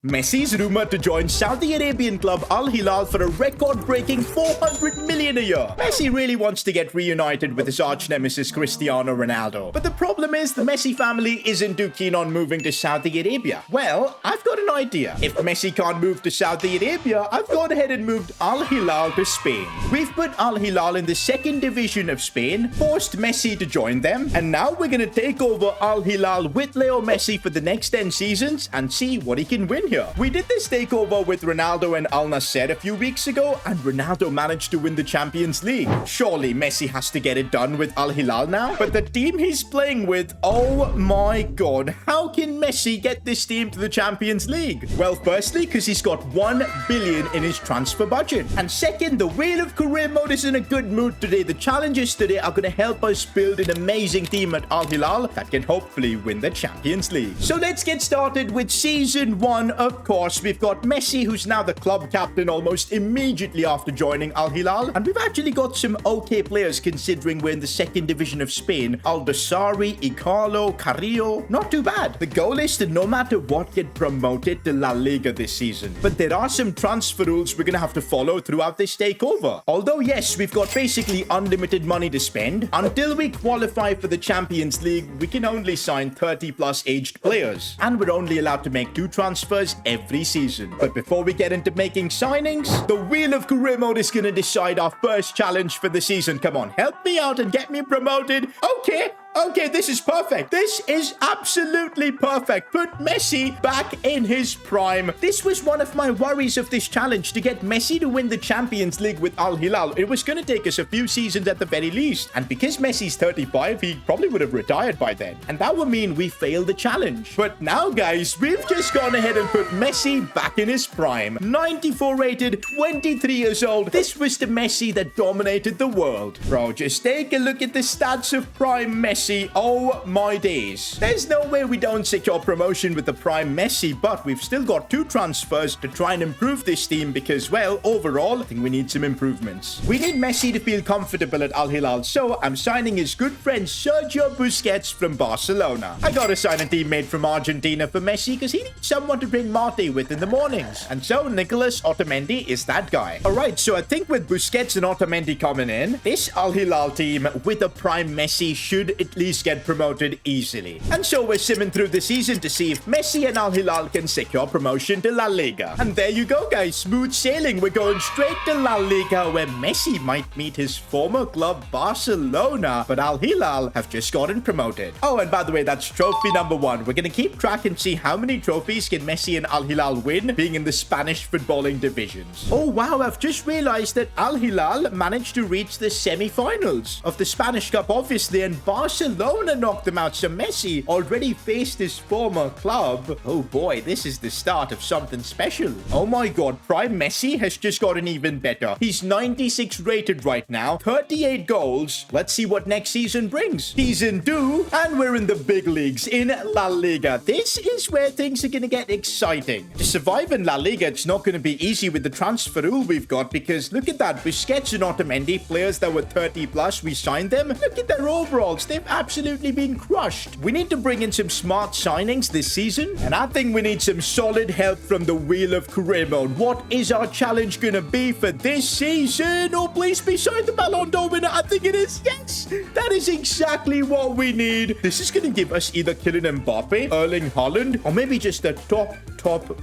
Messi's rumored to join Saudi Arabian club Al Hilal for a record-breaking 400 million a year. Messi really wants to get reunited with his arch-nemesis Cristiano Ronaldo. But the problem is the Messi family isn't too keen on moving to Saudi Arabia. Well, I've got an idea. If Messi can't move to Saudi Arabia, I've gone ahead and moved Al Hilal to Spain. We've put Al Hilal in the second division of Spain, forced Messi to join them, and now we're going to take over Al Hilal with Leo Messi for the next 10 seasons and see what he can win here. We did this takeover with Ronaldo and Al Nassr a few weeks ago, and Ronaldo managed to win the Champions League. Surely Messi has to get it done with Al Hilal now. But the team he's playing with, oh my god, how can Messi get this team to the Champions League? Well, firstly, because he's got 1 billion in his transfer budget. And second, the Wheel of Career mode is in a good mood today. The challenges today are going to help us build an amazing team at Al Hilal that can hopefully win the Champions League. So let's get started with Season 1, of course. We've got Messi, who's now the club captain almost immediately after joining Al Hilal. And we've actually got some okay players considering we're in the second division of Spain. Aldosari, Icalo, Carrillo. Not too bad. The goal is to no matter what get promoted to La Liga this season. But there are some transfer rules we're going to have to follow throughout this takeover. Although yes, we've got basically unlimited money to spend. Until we qualify for the Champions League, we can only sign 30 plus aged players. And we're only allowed to make 2 transfers every season. But before we get into making signings, the Wheel of Career mode is going to decide our first challenge for the season. Come on, help me out and get me promoted. Okay, this is perfect. This is absolutely perfect. Put Messi back in his prime. This was one of my worries of this challenge, to get Messi to win the Champions League with Al Hilal. It was going to take us a few seasons at the very least. And because Messi's 35, he probably would have retired by then. And that would mean we failed the challenge. But now, guys, we've just gone ahead and put Messi back in his prime. 94 rated, 23 years old. This was the Messi that dominated the world. Bro, just take a look at the stats of prime Messi. Oh my days. There's no way we don't secure promotion with the prime Messi, but we've still got 2 transfers to try and improve this team because, well, overall, I think we need some improvements. We need Messi to feel comfortable at Al Hilal, so I'm signing his good friend Sergio Busquets from Barcelona. I gotta sign a teammate from Argentina for Messi because he needs someone to drink mate with in the mornings. And so Nicolas Otamendi is that guy. Alright, so I think with Busquets and Otamendi coming in, this Al Hilal team with a prime Messi should at least get promoted easily. And so we're simming through the season to see if Messi and Al Hilal can secure promotion to La Liga. And there you go, guys. Smooth sailing. We're going straight to La Liga, where Messi might meet his former club Barcelona, but Al Hilal have just gotten promoted. Oh, and by the way, that's trophy number 1. We're going to keep track and see how many trophies can Messi and Al Hilal win, being in the Spanish footballing divisions. Oh, wow. I've just realized that Al Hilal managed to reach the semi-finals of the Spanish Cup, obviously, and Barcelona knocked them out. So Messi already faced his former club. Oh boy, this is the start of something special. Oh my god, prime Messi has just gotten even better. He's 96 rated right now, 38 goals. Let's see what next season brings. Season 2, and we're in the big leagues in La Liga. This is where things are going to get exciting. To survive in La Liga, it's not going to be easy with the transfer rule we've got, because look at that. Busquets and Otamendi, players that were 30 plus, we signed them. Look at their overalls. They've absolutely been crushed. We need to bring in some smart signings this season, and I think we need some solid help from the Wheel of Career mode. What is our challenge gonna be for this season? Oh, please be signed the Ballon d'Or winner. I think it is. Yes, that is exactly what we need. This is gonna give us either Kylian Mbappe, Erling Haaland, or maybe just a top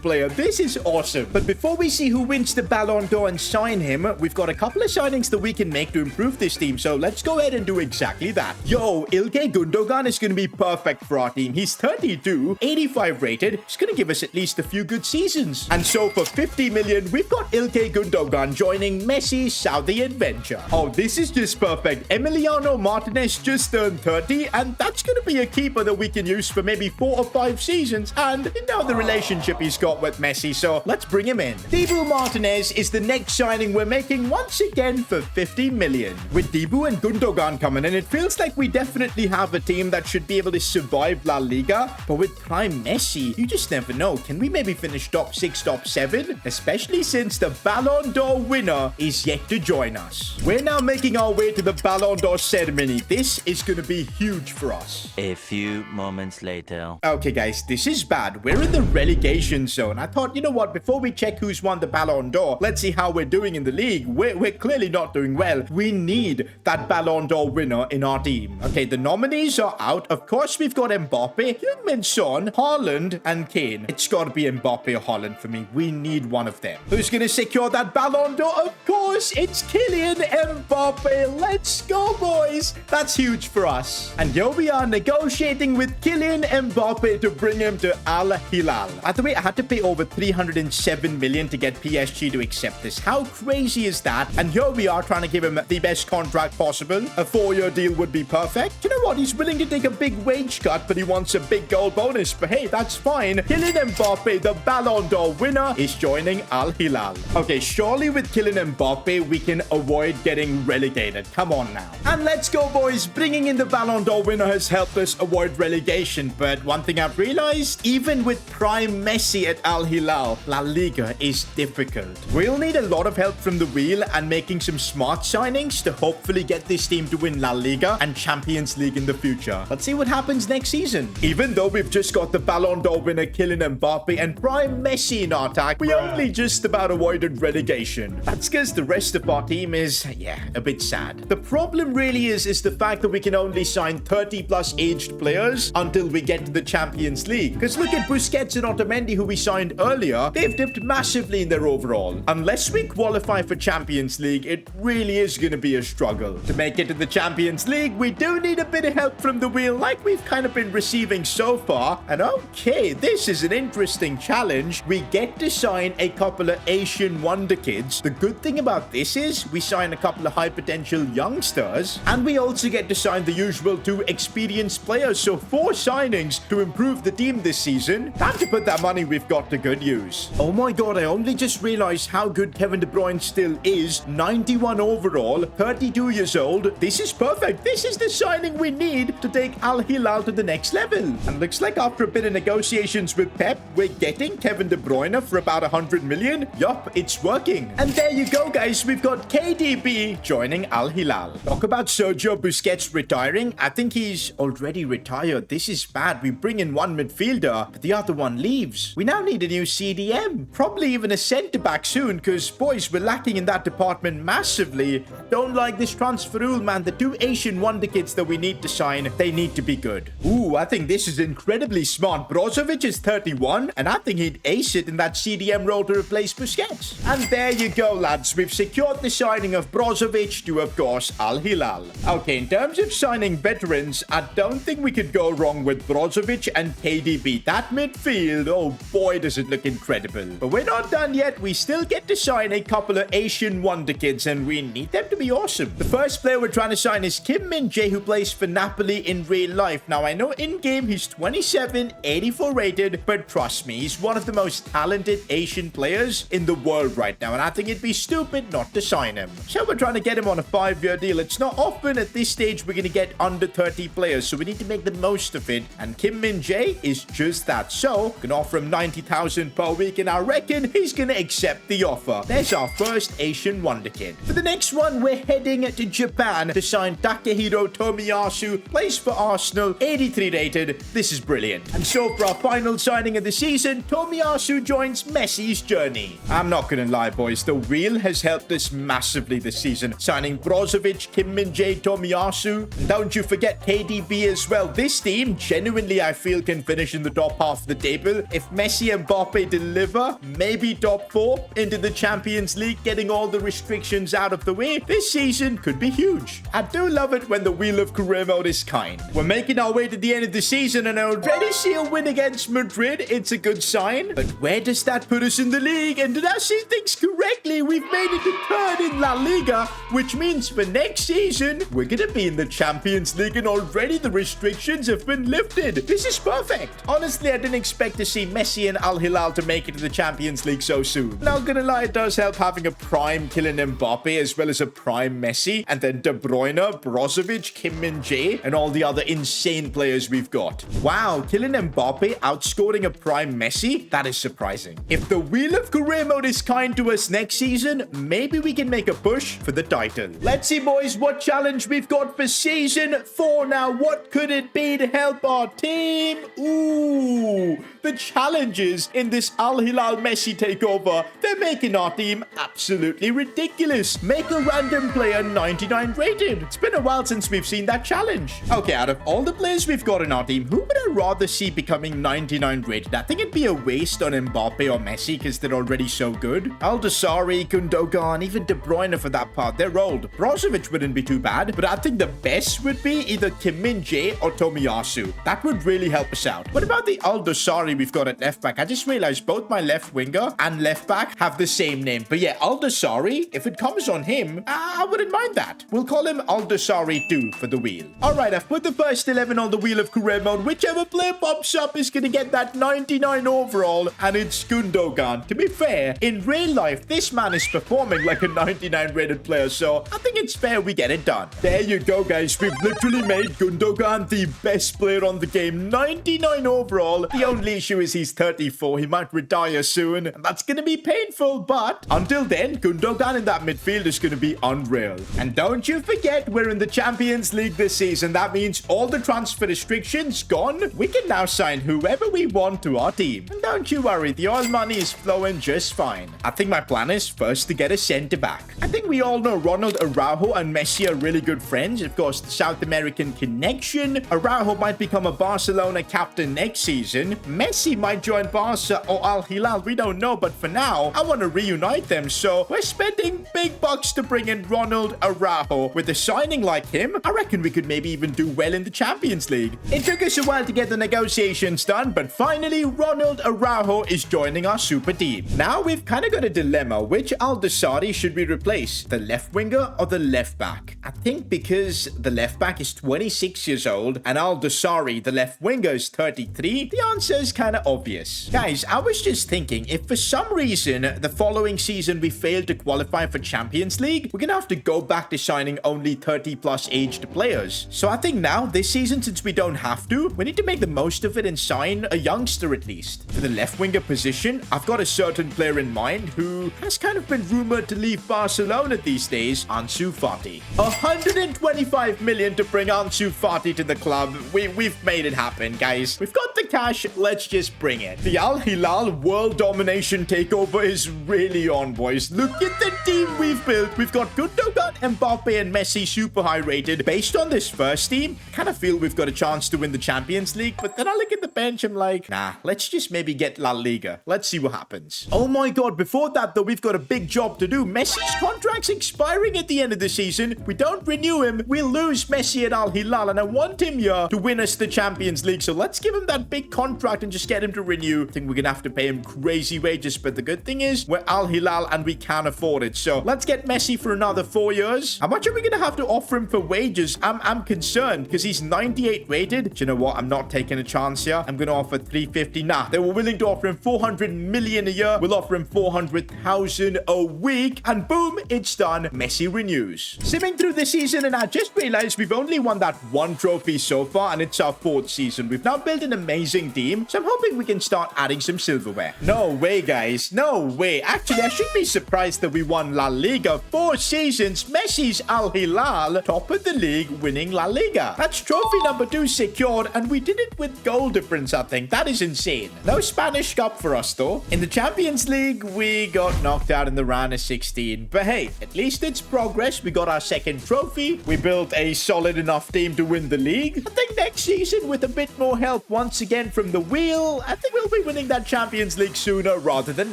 player. This is awesome. But before we see who wins the Ballon d'Or and sign him, we've got a couple of signings that we can make to improve this team. So let's go ahead and do exactly that. Yo, Ilkay Gundogan is going to be perfect for our team. He's 32, 85 rated. He's going to give us at least a few good seasons. And so for 50 million, we've got Ilkay Gundogan joining Messi's Saudi adventure. Oh, this is just perfect. Emiliano Martinez just turned 30, and that's going to be a keeper that we can use for maybe 4 or 5 seasons. And you know the relationship he's got with Messi, so let's bring him in. Dibu Martinez is the next signing we're making once again for 50 million. With Dibu and Gundogan coming in, it feels like we definitely definitely have a team that should be able to survive La Liga. But with prime Messi, you just never know. Can we maybe finish top 6, top 7? Especially since the Ballon d'Or winner is yet to join us. We're now making our way to the Ballon d'Or ceremony. This is going to be huge for us. A few moments later. Okay, guys, this is bad. We're in the relegation zone. I thought, you know what? Before we check who's won the Ballon d'Or, let's see how we're doing in the league. We're clearly not doing well. We need that Ballon d'Or winner in our team. Okay, the nominees are out. Of course, we've got Mbappe, Heung-min Son, Haaland, and Kane. It's got to be Mbappe or Haaland for me. We need one of them. Who's going to secure that Ballon d'Or? Of course, it's Kylian Mbappe. Let's go, boys. That's huge for us. And here we are negotiating with Kylian Mbappe to bring him to Al Hilal. By the way, I had to pay over 307 million to get PSG to accept this. How crazy is that? And here we are trying to give him the best contract possible. A 4-year deal would be perfect. You know what? He's willing to take a big wage cut, but he wants a big goal bonus. But hey, that's fine. Kylian Mbappe, the Ballon d'Or winner, is joining Al Hilal. Okay, surely with Kylian Mbappe, we can avoid getting relegated. Come on now. And let's go, boys. Bringing in the Ballon d'Or winner has helped us avoid relegation. But one thing I've realized, even with prime Messi at Al Hilal, La Liga is difficult. We'll need a lot of help from the wheel and making some smart signings to hopefully get this team to win La Liga and Champions League in the future. Let's see what happens next season. Even though we've just got the Ballon d'Or winner Kylian Mbappe and prime Messi in our attack, we only just about avoided relegation. That's because the rest of our team is, a bit sad. The problem really is the fact that we can only sign 30 plus aged players until we get to the Champions League. Because look at Busquets and Otamendi, who we signed earlier. They've dipped massively in their overall. Unless we qualify for Champions League, it really is going to be a struggle. To make it to the Champions League, we do need a bit of help from the wheel, like we've kind of been receiving so far. And okay, this is an interesting challenge. We get to sign a couple of Asian wonder kids. The good thing about this is we sign a couple of high potential youngsters, and we also get to sign the usual 2 experienced players. So 4 signings to improve the team this season. Time to put that money we've got to good use. Oh my god, I only just realized how good Kevin De Bruyne still is. 91 overall, 32 years old. This is perfect. This is the signing we need to take Al Hilal to the next level. And looks like after a bit of negotiations with Pep, we're getting Kevin De Bruyne for about 100 million. Yup, it's working. And there you go, guys. We've got KDB joining Al Hilal. Talk about Sergio Busquets retiring. I think he's already retired. This is bad. We bring in one midfielder, but the other one leaves. We now need a new CDM. Probably even a centre-back soon, because, boys, we're lacking in that department massively. Don't like this transfer rule, man. The 2 Asian wonder kids that we need to sign, they need to be good. Ooh, I think this is incredibly smart. Brozovic is 31, and I think he'd ace it in that CDM role to replace Busquets. And there you go, lads. We've secured the signing of Brozovic to, of course, Al Hilal. Okay, in terms of signing veterans, I don't think we could go wrong with Brozovic and KDB. That midfield, oh boy, does it look incredible. But we're not done yet. We still get to sign a couple of Asian wonder kids, and we need them to be awesome. The first player we're trying to sign is Kim Min-jae, who plays for Napoli in real life. Now, I know in-game he's 27, 84 rated, but trust me, he's one of the most talented Asian players in the world right now, and I think it'd be stupid not to sign him. So we're trying to get him on a 5-year deal. It's not often at this stage we're going to get under 30 players, so we need to make the most of it, and Kim Min-jae is just that. So, can offer him 90,000 per week, and I reckon he's going to accept the offer. There's our first Asian wonder kid. For the next one, we're heading to Japan to sign Takehiro Tomiyasu, plays for Arsenal, 83 rated. This is brilliant. And so for our final signing of the season, Tomiyasu joins Messi's journey. I'm not gonna lie, boys, the wheel has helped us massively this season, signing Brozovic, Kim Min-jae, Tomiyasu, and don't you forget KDB as well. This team, genuinely, I feel, can finish in the top half of the table. If Messi and Mbappe deliver, maybe top 4 into the Champions League, getting all the restrictions out of the way, this season could be huge. I do love it when the wheel of career mode is kind. We're making our way to the end of the season, and I already see a win against Madrid. It's a good sign. But where does that put us in the league? And did I see things correctly? We've made it to 3rd in La Liga, which means for next season, we're gonna be in the Champions League, and already the restrictions have been lifted. This is perfect. Honestly, I didn't expect to see Messi and Al Hilal to make it to the Champions League so soon. Not gonna lie, it does help having a prime Kylian Mbappe as well as a prime Messi, and then De Bruyne, Brozovic, Kim Min Min Jae, and all the other insane players we've got. Wow, Kylian Mbappe outscoring a prime Messi? That is surprising. If the Wheel of Career Mode is kind to us next season, maybe we can make a push for the title. Let's see, boys, what challenge we've got for season 4 now. What could it be to help our team? Ooh, the challenges in this Al Hilal Messi takeover, they're making our team absolutely ridiculous. Make a random player 99 rated. It's been a while since we've seen that challenge. Okay, out of all the players we've got in our team, who would I rather see becoming 99 rated? I think it'd be a waste on Mbappe or Messi because they're already so good. Al-Dasari, Gundogan, even De Bruyne for that part, they're old. Brozovic wouldn't be too bad, but I think the best would be either Kim Min Jae or Tomiyasu. That would really help us out. What about the Al-Dasari we've got at left back? I just realized both my left winger and left back have the same name. But yeah, Al-Dasari, if it comes on him, I wouldn't mind that. We'll call him Al-Dasari 2 for the wheel. Alright, I've put the first 11 on the Wheel of Career Mode. Whichever player pops up is going to get that 99 overall, and it's Gundogan. To be fair, in real life, this man is performing like a 99 rated player, so I think it's fair we get it done. There you go, guys. We've literally made Gundogan the best player on the game. 99 overall. The only issue is he's 34. He might retire soon, and that's going to be painful, but until then, Gundogan in that midfield is going to be unreal. And don't you forget, we're in the Champions League this season. That means all the transfer restrictions gone. We can now sign whoever we want to our team. And don't you worry, the oil money is flowing just fine. I think my plan is first to get a centre back. I think we all know Ronald Araujo and Messi are really good friends. Of course, the South American connection. Araujo might become a Barcelona captain next season. Messi might join Barca or Al Hilal. We don't know, but for now, I want to reunite them. So we're spending big bucks to bring in Ronald Araujo. With a signing like him, I reckon we could maybe even do well in the Champions League. It took us a while to get the negotiations done, but finally, Ronald Araujo is joining our super team. Now we've kind of got a dilemma. Which Al-Dasari should we replace? The left winger or the left back? I think because the left back is 26 years old and Al-Dasari, the left winger, is 33, the answer is kind of obvious. Guys, I was just thinking, if for some reason the following season we fail to qualify for Champions League, we're gonna have to go back to signing only 30 plus aged players. So I think now, this season, since we don't have to, we need to make the most of it and sign a youngster at least. For the left winger position, I've got a certain player in mind who has kind of been rumored to leave Barcelona these days, Ansu Fati. 125 million to bring Ansu Fati to the club. We've made it happen, guys. We've got the cash, let's just bring it. The Al Hilal world domination takeover is really on, boys. Look at the team we've built. We've got Gundogan, Mbappe, and Messi super high rated. Based on this first team, I kind of feel we've got a chance to win the Champions League, but then I look at the bench, I'm like, nah, let's just maybe get La Liga. Let's see what happens. Oh my god, before that though, we've got a big job to do. Messi's contract's expiring at the end of the season. We don't renew him, we'll lose Messi at Al Hilal, and I want him here to win us the Champions League, so let's give him that big contract and just get him to renew. I think we're gonna have to pay him crazy wages, but the good thing is we're Al Hilal and we can afford it, so let's get Messi for another 4 years. How much are we gonna have to offer him for wages? I'm concerned because he's 98 rated. Do you know what? I'm not taking a chance here. I'm gonna offer 350. Nah, they were willing to offer him 400 million a year. We'll offer him 400,000 a week, and boom, it's done. Messi renews. Simming through the season, and I just realized we've only won that one trophy so far, and it's our 4th season. We've now built an amazing team, so I'm hoping we can start adding some silverware. No way, guys. No way. Actually, I should be surprised that we won La Liga 4 seasons. Messi's Al Hilal, top of the league, winning La Liga. That's trophy number 2 secured, and we did it with goal difference, I think. That is insane. No Spanish Cup for us, though. In the Champions League, we got knocked out in the round of 16. But hey, at least it's progress. We got our 2nd trophy. We built a solid enough team to win the league. I think next season, with a bit more help once again from the wheel, I think we'll be winning that Champions League sooner rather than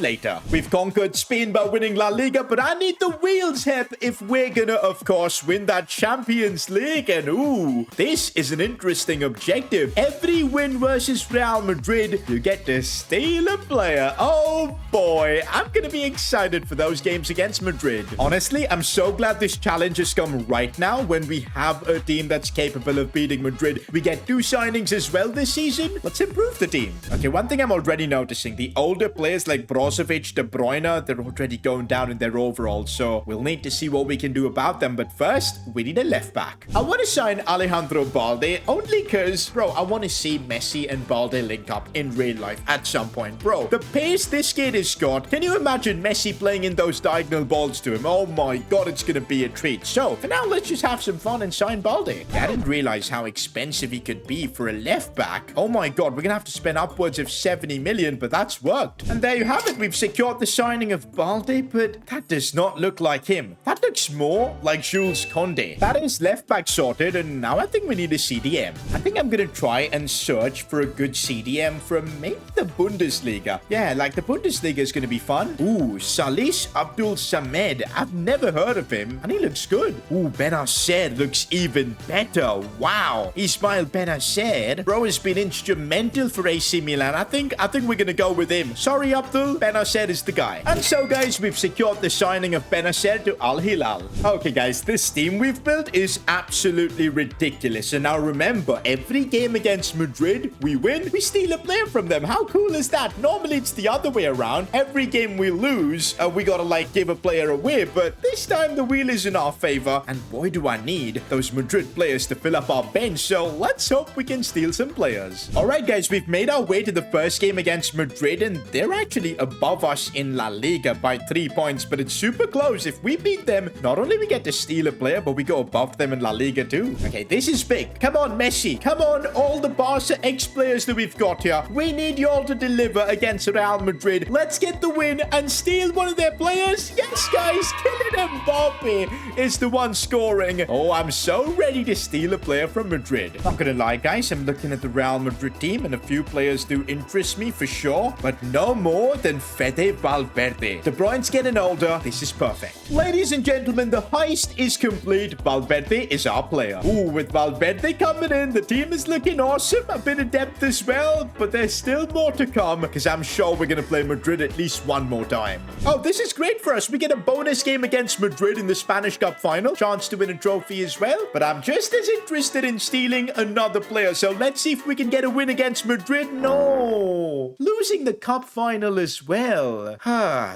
later. We've conquered Spain by winning La Liga, but I need the wheel's help if we're gonna, of course, win that Champions League. And ooh, this is an interesting objective. Every win versus Real Madrid, you get to steal a player. Oh boy, I'm gonna be excited for those games against Madrid. Honestly, I'm so glad this challenge has come right now when we have a team that's capable of beating Madrid. We get 2 signings as well this season. Let's improve the team. Okay, one thing I'm already noticing, the older players like Brozovic, De Bruyne, they're already going down in their overall, so we'll need to see what we can do about them. But first, we need a left back. I want to sign Alejandro Balde only because, bro, I want to see Messi and Balde link up in real life at some point. Bro, the pace this kid has got, can you imagine Messi playing in those diagonal balls to him? Oh my god, it's going to be a treat. So, for now, let's just have some fun and sign Balde. I didn't realize how expensive he could be for a left back. Oh my god, we're going to have to spend upwards of 70 million, but that's worked. And there you have it. We've secured the signing of Balde, but that does not look like him. That looks more like Jules Koundé. That is left back sorted, and now I think we need a CDM. I think I'm going to try and search for a good CDM from maybe the Bundesliga. Yeah, like the Bundesliga is going to be fun. Ooh, Salis Abdul Samed. I've never heard of him, and he looks good. Ooh, Benacer looks even better. Wow. Ismail Benacer, bro, has been instrumental for AC Milan. I think we're going to go with him. Sorry, Abdul. Benacer is the guy. And so, guys, we've secured the signing of Benacer to Al Hilal. Okay, guys, this team we've built is absolutely ridiculous. And now remember, every game against Madrid, we win, we steal a player from them. How cool is that? Normally, it's the other way around. Every game we lose, we gotta, like, give a player away. But this time, the wheel is in our favor. And boy, do I need those Madrid players to fill up our bench. So let's hope we can steal some players. All right, guys, we've made our way to the first game against Madrid, and they're actually above us in La Liga by 3 points, but it's super close. If we beat them, not only we get to steal a player, but we go above them in La Liga too. Okay, this is big. Come on, Messi. Come on, all the Barca ex-players that we've got here. We need y'all to deliver against Real Madrid. Let's get the win and steal one of their players. Yes, guys, Kylian Mbappe is the one scoring. Oh, I'm so ready to steal a player from Madrid. Not gonna lie, guys, I'm looking at the Real Madrid team, and a few players do interest me for sure, but no more than Fede Valverde. De Bruyne's getting older. This is perfect. Ladies and gentlemen, the heist is complete. Valverde is our player. Ooh, with Valverde coming in, the team is looking awesome. A bit of depth as well, but there's still more to come because I'm sure we're going to play Madrid at least one more time. Oh, this is great for us. We get a bonus game against Madrid in the Spanish Cup final. Chance to win a trophy as well, but I'm just as interested in stealing another player. So let's see if we can get a win against Madrid. No, losing the cup final as well.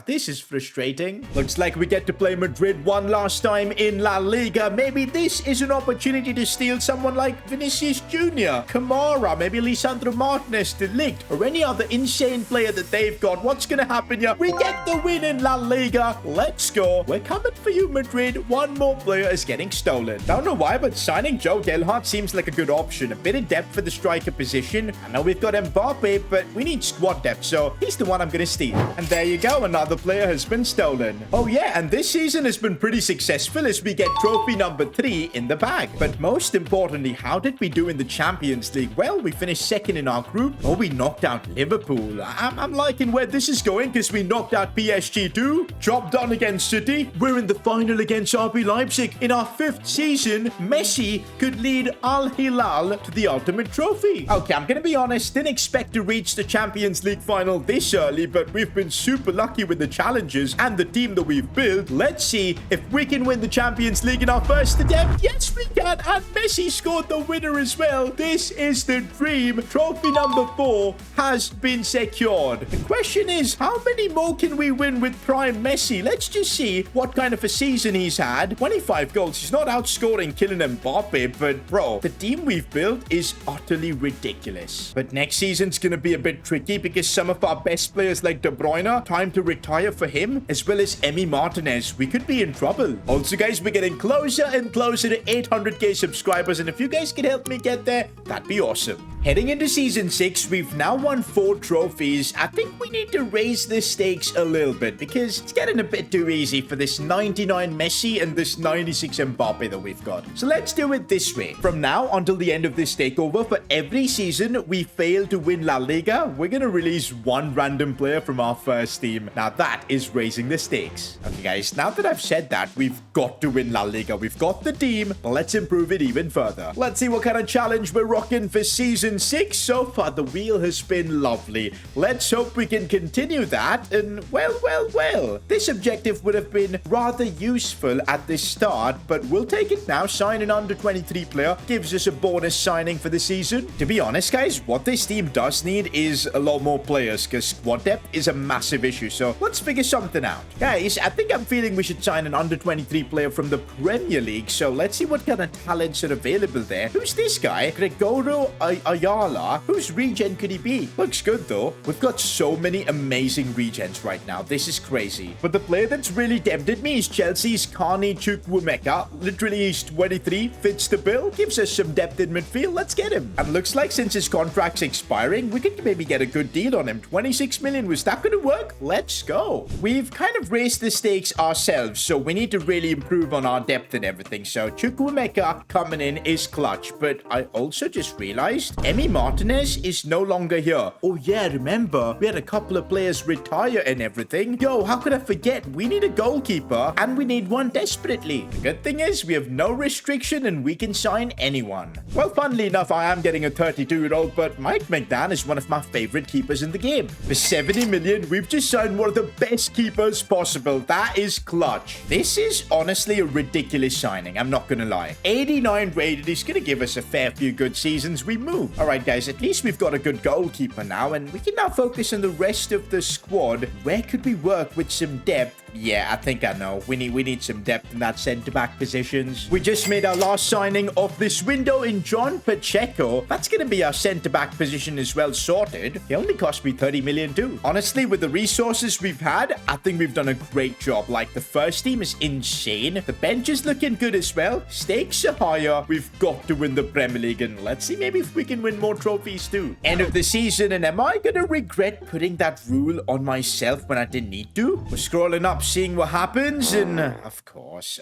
This is frustrating. Looks like we get to play Madrid one last time in La Liga. Maybe this is an opportunity to steal someone like Vinicius Jr., Kamara, maybe Lisandro Martinez, De Ligt, or any other insane player that they've got. What's going to happen here? We get the win in La Liga. Let's go. We're coming for you, Madrid. One more player is getting stolen. Don't know why, but signing Joe Gelhardt seems like a good option. A bit of depth for the striker position. I know we've got Mbappe, but we need squad depth, so he's the one I'm going to steal. And there you go. Another player has been stolen. Oh, yeah, and this season has been pretty successful as we get trophy number 3 in the bag. But most importantly, how did we do in the Champions League? Well, we finished second in our group. Oh, we knocked out Liverpool. I'm liking where this is going because we knocked out PSG too. Job done against City. We're in the final against RB Leipzig. In our 5th season, Messi could lead Al Hilal to the ultimate trophy. Okay, I'm going to be honest. Didn't expect to reach the Champions League final this early, but we've been super lucky with the challenges and the team that we've built. Let's see if we can win the Champions League in our first attempt. Yes, we can. And Messi scored the winner as well. This is the dream. Trophy number 4 has been secured. The question is, how many more can we win with Prime Messi? Let's just see what kind of a season he's had. 25 goals. He's not outscoring Kylian Mbappe, but bro, the team we've built is utterly ridiculous. But next season's going to be a bit tricky because some of our best players like De Bruyne, time to retire for him, as well as Emi Martinez. We could be in trouble. Also, guys, we're getting closer and closer to 800k subscribers, and if you guys could help me get there, that'd be awesome. Heading into Season 6, we've now won 4 trophies. I think we need to raise the stakes a little bit because it's getting a bit too easy for this 99 Messi and this 96 Mbappe that we've got. So let's do it this way. From now until the end of this takeover, for every season we fail to win La Liga, we're going to release one random player from our first team. Now that is raising the stakes. Okay, guys, now that I've said that, we've got to win La Liga. We've got the team, but let's improve it even further. Let's see what kind of challenge we're rocking for Season 6. So far, the wheel has been lovely. Let's hope we can continue that. And well, this objective would have been rather useful at the start, but we'll take it now. Sign an under 23 player gives us a bonus signing for the season. To be honest, guys, what this team team does need is a lot more players because squad depth is a massive issue. So let's figure something out. Guys, I think I'm feeling we should sign an under-23 player from the Premier League. So let's see what kind of talents are available there. Who's this guy? Gregorio Ayala. Whose regen could he be? Looks good though. We've got so many amazing regens right now. This is crazy. But the player that's really tempted me is Chelsea's Carney Chukwuemeka. Literally, he's 23, fits the bill, gives us some depth in midfield. Let's get him. And looks like since his contract's expiring, we could maybe get a good deal on him. 26 million. Was that going to work? Let's go. We've kind of raised the stakes ourselves, so we need to really improve on our depth and everything. So Chukwuemeka coming in is clutch. But I also just realized Emi Martinez is no longer here. Oh yeah, remember, we had a couple of players retire and everything. Yo, how could I forget? We need a goalkeeper and we need one desperately. The good thing is we have no restriction and we can sign anyone. Well, funnily enough, I am getting a 32-year-old, but Mike McDan is one of my favorite keepers in the game. For 70 million, we've just signed one of the best keepers possible. That is clutch. This is honestly a ridiculous signing. I'm not gonna lie. 89 rated. He's gonna give us a fair few good seasons. We move. All right, guys, at least we've got a good goalkeeper now, and we can now focus on the rest of the squad. Where could we work with some depth? Yeah, I think I know. We need some depth in that centre-back positions. We just made our last signing of this window in John Pacheco. That's going to be our centre-back position as well sorted. He only cost me 30 million too. Honestly, with the resources we've had, I think we've done a great job. Like, the first team is insane. The bench is looking good as well. Stakes are higher. We've got to win the Premier League, and let's see maybe if we can win more trophies too. End of the season, and am I going to regret putting that rule on myself when I didn't need to? We're scrolling up, seeing what happens, and of course,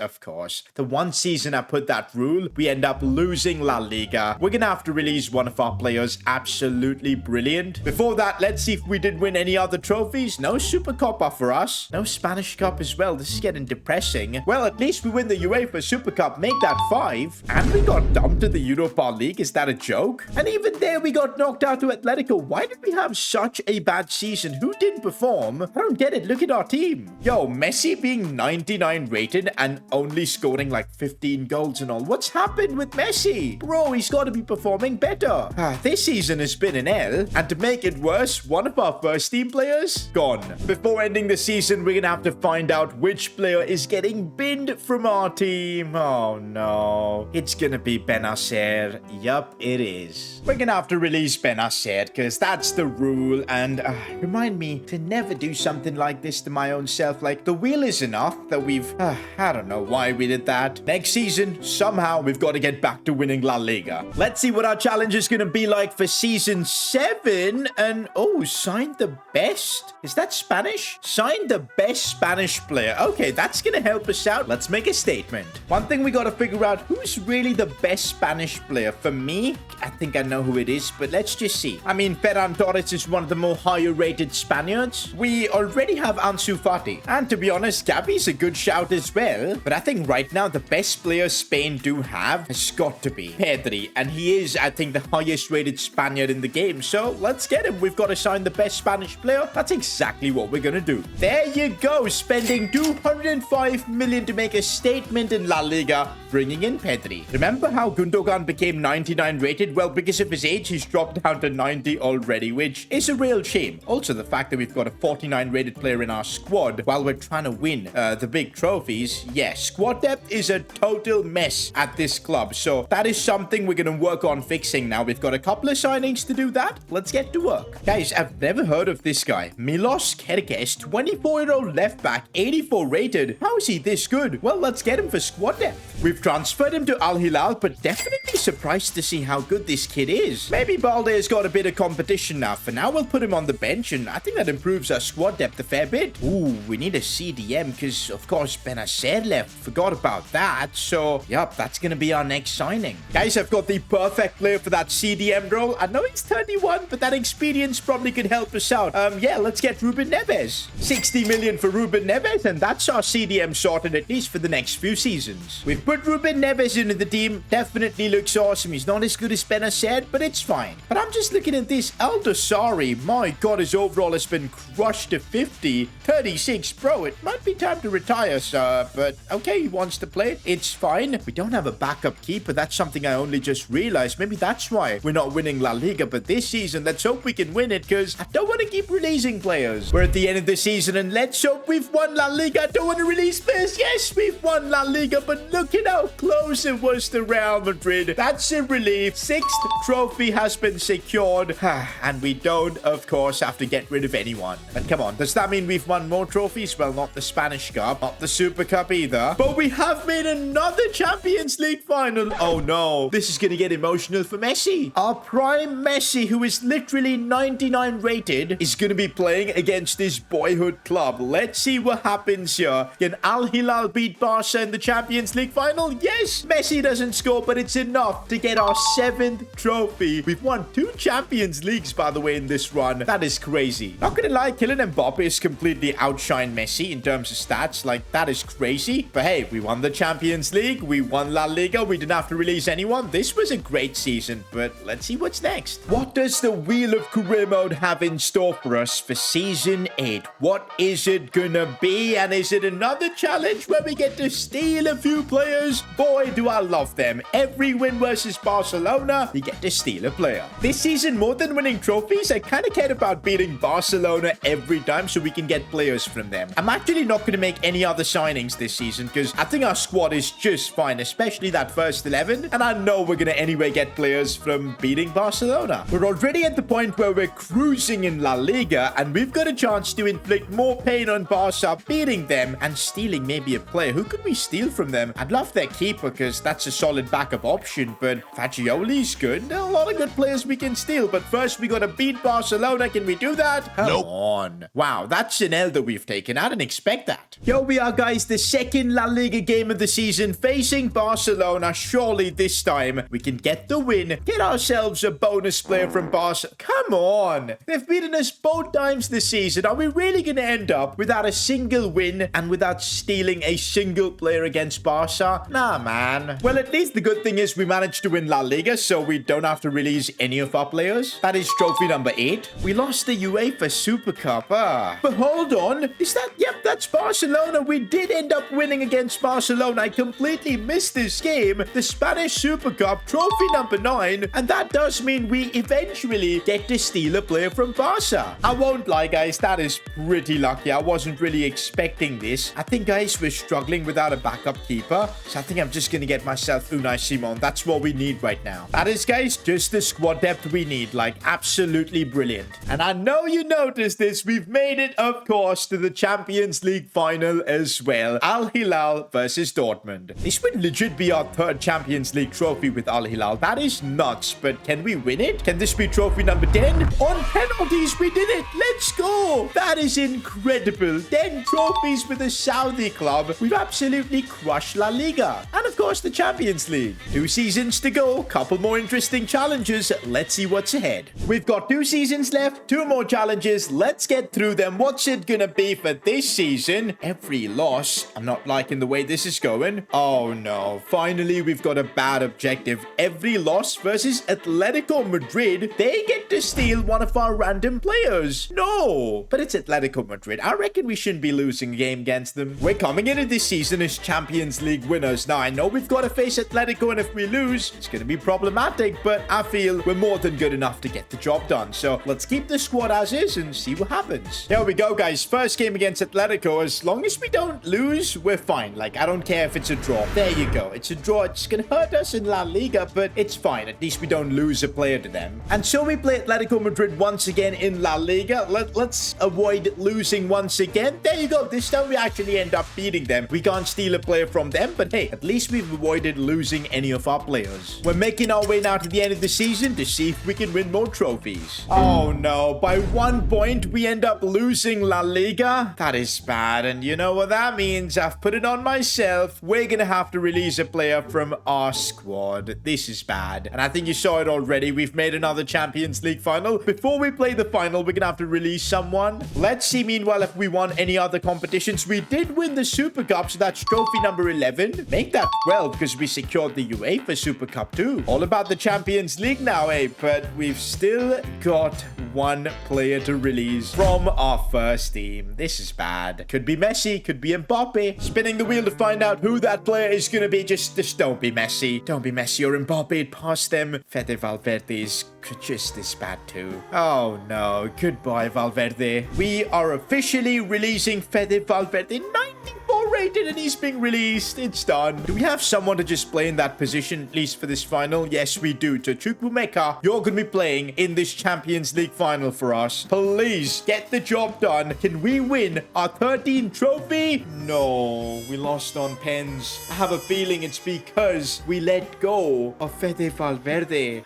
the one season I put that rule, we end up losing La Liga. We're gonna have to release one of our players. Absolutely brilliant. Before that, let's see if we did win any other trophies. No Super Copa for us. No Spanish Cup as well. This is getting depressing. Well, at least we win the UEFA Super Cup. Make that 5. And we got dumped to the Europa League. Is that a joke? And even there, we got knocked out to Atletico. Why did we have such a bad season? Who didn't perform? I don't get it. Look at our team. Yo, Messi being 99 rated and only scoring like 15 goals and all. What's happened with Messi? Bro, he's got to be performing better. This season has been an L, and to make it worse, one of our first team players gone. Before ending the season, we're gonna have to find out which player is getting binned from our team. Oh no, it's gonna be Benacer. Yup, it is. We're gonna have to release Benacer because that's the rule, and remind me to never do something like this to my own self. Like, the wheel is enough that we've I don't know why we did that. Next season, somehow we've got to get back to winning La Liga. Let's see what our challenge is going to be like for season 7. And oh, signed the best. Is that Spanish? Signed the best Spanish player. Okay, that's going to help us out. Let's make a statement. One thing we got to figure out, who's really the best Spanish player? For me, I think I know who it is, but let's just see. I mean, Ferran Torres is one of the more higher rated Spaniards. We already have Ansu Fati. And to be honest, Gavi's a good shout as well. But I think right now the best player Spain do have has got to be Pedri. And he is, I think, the highest rated Spaniard in the game. So let's get him. We've got to sign the best Spanish player. That's exactly what we're going to do. There you go. Spending 205 million to make a statement in La Liga, bringing in Pedri. Remember how Gundogan became 99 rated? Well, because of his age, he's dropped down to 90 already, which is a real shame. Also, the fact that we've got a 49 rated player in our squad while we're trying to win the big trophies. Yes, squad depth is a total mess at this club, so that is something we're going to work on fixing now. We've got a couple of signings to do that. Let's get to work. Guys, I've never heard of this guy. Milos Kerkez, 24-year-old left back, 84 rated. How is he this good? Well, let's get him for squad depth. We've transferred him to Al Hilal, but definitely surprised to see how good this kid is. Maybe Balde's got a bit of competition now. For now, we'll put him on the bench, and I think that improves our squad depth a fair bit. Ooh, we need a CDM because, of course, Benacer left. Forgot about that. So, yup, that's going to be our next signing. Guys, I've got the perfect player for that CDM role. I know he's 31, but that experience probably could help us out. Yeah, let's get Ruben Neves. 60 million for Ruben Neves, and that's our CDM sorted at least for the next few seasons. We've put Ruben Neves into the team. Definitely looks awesome. He's not as good as Benacer, but it's fine. But I'm just looking at this. Aldosari, my God, his overall has been crushed to 50. 36, bro. It might be time to retire, sir, but okay, he wants to play. It's fine. We don't have a backup keeper. That's something I only just realized. Maybe that's why we're not winning La Liga Liga, but this season, let's hope we can win it, because I don't want to keep releasing players. We're at the end of the season, and let's hope we've won La Liga. I don't want to release players. Yes, we've won La Liga, but look at how close it was to Real Madrid. That's a relief. 6th trophy has been secured, and we don't, of course, have to get rid of anyone. But come on, does that mean we've won more trophies? Well, not the Spanish Cup, not the Super Cup either, but we have made another Champions League final. Oh no, this is gonna get emotional for Messi. Our prime Messi, who is literally 99 rated, is gonna be playing against his boyhood club. Let's see what happens here. Can Al Hilal beat Barca in the Champions League final? Yes, Messi doesn't score, but it's enough to get our 7th trophy. We've won 2 Champions Leagues, by the way, in this run. That is crazy. Not gonna lie, Kylian Mbappe is completely outshined Messi in terms of stats. Like, that is crazy. But hey, we won the Champions League. We won La Liga. We didn't have to release anyone. This was a great season, but let's see what's next. What does the Wheel of Career mode have in store for us for Season 8? What is it gonna be? And is it another challenge where we get to steal a few players? Boy, do I love them. Every win versus Barcelona, you get to steal a player. This season, more than winning trophies, I kind of cared about beating Barcelona every time so we can get players from them. I'm actually not going to make any other signings this season because I think our squad is just fine, especially that first 11. And I know we're going to anyway get players from beating Barcelona. We're already at the point where we're cruising in La Liga, and we've got a chance to inflict more pain on Barca, beating them and stealing maybe a player. Who could we steal from them? I'd love their keeper because that's a solid backup option, but Fagioli's good. There are a lot of good players we can steal, but first we got to beat Barcelona. Can we do that? Come on. Wow, that's an L that we've taken. I didn't expect that. Here we are, guys. The second La Liga game of the season facing Barcelona. Surely this time we can get the win. Get ourselves a bonus player from Barca. Come on. They've beaten us both times this season. Are we really going to end up without a single win and without stealing a single player against Barca? Nah, man. Well, at least the good thing is we managed to win La Liga, so we don't have to release any of our players. That is trophy number 8. We lost the UEFA Super Cup. But hold on. Is that... Yep, that's Barcelona. We did end up winning against Barcelona. I completely missed this game. The Spanish Super Cup, trophy number 9. And that does mean we eventually get to steal a player from Barca. I won't lie, guys. That is pretty lucky. I wasn't really expecting this. I think, guys, we're struggling without a backup keeper. So I think I'm just going to get myself Unai Simon. That's what we need right now. That is, guys, just the squad depth we need. Like, absolutely brilliant. And I know you noticed this. We've made it, of course, to the Champions League final as well. Al Hilal versus Dortmund. This would legit be our 3rd Champions League trophy with Al Hilal. That is nuts, but can we win it? Can this be trophy number 10? On penalties, we did it. Let's go. That is incredible. 10 trophies with a Saudi club. We've absolutely crushed La Liga. And of course, the Champions League. 2 seasons to go. Couple more interesting challenges. Let's see what's ahead. We've got 2 seasons left. 2 more challenges. Let's get through them. What's it gonna be for this season? Every loss. I'm not liking the way this is going. Oh no. Finally, we've got a bad objective. Every loss versus Atletico Madrid. They get to steal one of our random players. No. But it's Atletico Madrid. I reckon we shouldn't be losing a game against them. We're coming into this season as Champions League winners. Now, I know we've got to face Atletico, and if we lose, it's going to be problematic, but I feel we're more than good enough to get the job done. So let's keep the squad as is and see what happens. Here we go, guys. First game against Atletico. As long as we don't lose, we're fine. Like, I don't care if it's a draw. There you go. It's a draw. It's going to hurt us in La Liga, but it's fine. At least we don't lose a player to them. And so we play Atletico Madrid once again in La Liga. Let's avoid losing once again. There you go. This time we actually end up beating them. We can't steal a player from them, but hey, at least we've avoided losing any of our players. We're making our way now to the end of the season to see if we can win more trophies. Oh no, by 1 point we end up losing La Liga. That is bad, and you know what that means. I've put it on myself. We're gonna have to release a player from our squad. This is bad, and I think you saw it already. We've made another Champions League final. Before we play the final, we're gonna have to release someone. Let's see meanwhile if we won any other competitions. We did win the Super Cup, so that's trophy number 11. Make that 12 because we secured the UEFA Super Cup too. All about the Champions League now, eh? But we've still got 1 player to release from our first team. This is bad. Could be Messi, could be Mbappe. Spinning the wheel to find out who that player is going to be. Just don't be Messi. Don't be Messi or Mbappe. Pass them. Fede Valverde is is just this bad too. Oh no, goodbye Valverde. We are officially releasing Fede Valverde, 94 rated, and he's being released. It's done. Do we have someone to just play in that position, at least for this final? Yes, we do. To Chukwuemeka, you're going to be playing in this Champions League final for us. Please get the job done. Can we win our 13th trophy? No, we lost on pens. I have a feeling it's because we let go of Fede Valverde.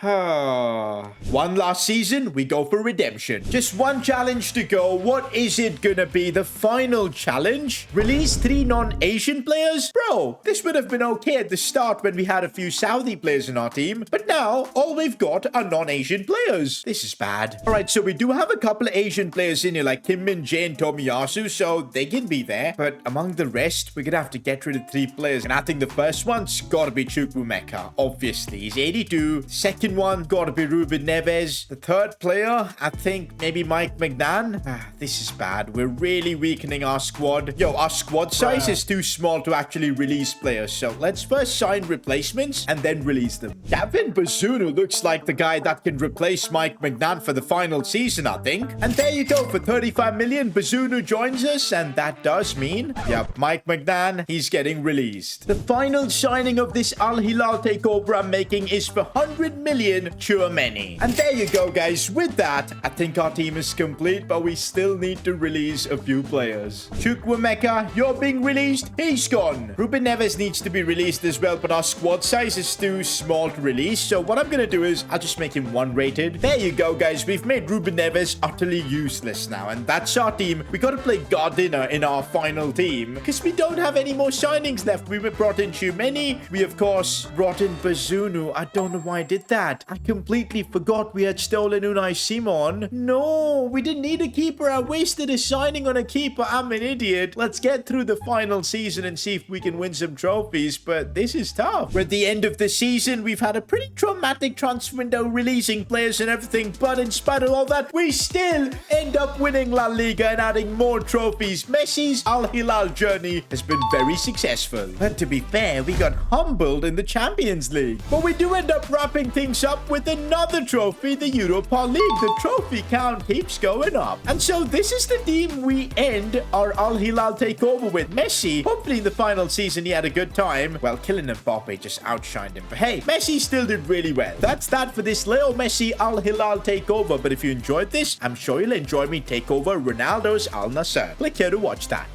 One last season, we go for redemption. Just one challenge to go. What is it gonna be? The final challenge? Release 3 non-Asian players? Bro, this would have been okay at the start when we had a few Saudi players in our team, but now all we've got are non-Asian players. This is bad. All right, so we do have a couple of Asian players in here, like Kim Min-jae and Tomiyasu, so they can be there. But among the rest, we're gonna have to get rid of 3 players, and I think the first one's gotta be Chukwuemeka. Obviously, he's 82. Second one, gotta be Ruben Neves. The third player, I think maybe Mike Magnan. This is bad. We're really weakening our squad. Yo, our squad size is too small to actually release players. So let's first sign replacements and then release them. Gavin Bazunu looks like the guy that can replace Mike Magnan for the final season, I think. And there you go. For 35 million, Bazunu joins us. And that does mean, yep, Mike Magnan, he's getting released. The final signing of this Al Hilal takeover I'm making is for 100 million Chouameni. And there you go, guys. With that, I think our team is complete, but we still need to release a few players. Chukwuemeka, you're being released. He's gone. Ruben Neves needs to be released as well, but our squad size is too small to release. So what I'm going to do is I'll just make him 1 rated. There you go, guys. We've made Ruben Neves utterly useless now. And that's our team. We got to play Gardiner in our final team because we don't have any more signings left. We brought in Chouameni. We, of course, brought in Bazunu. I don't know why I did that. I completely forgot we had stolen Unai Simon. No, we didn't need a keeper. I wasted a signing on a keeper. I'm an idiot. Let's get through the final season and see if we can win some trophies, but this is tough. We're at the end of the season. We've had a pretty traumatic transfer window, releasing players and everything, but in spite of all that, we still end up winning La Liga and adding more trophies. Messi's Al Hilal journey has been very successful. But to be fair, we got humbled in the Champions League. But we do end up wrapping things up with another trophy, the Europa League. The trophy count keeps going up. And so this is the team we end our Al Hilal takeover with. Messi, hopefully in the final season he had a good time. Well, Kylian Mbappe just outshined him. But hey, Messi still did really well. That's that for this Leo Messi Al Hilal takeover. But if you enjoyed this, I'm sure you'll enjoy me take over Ronaldo's Al Nassr. Click here to watch that.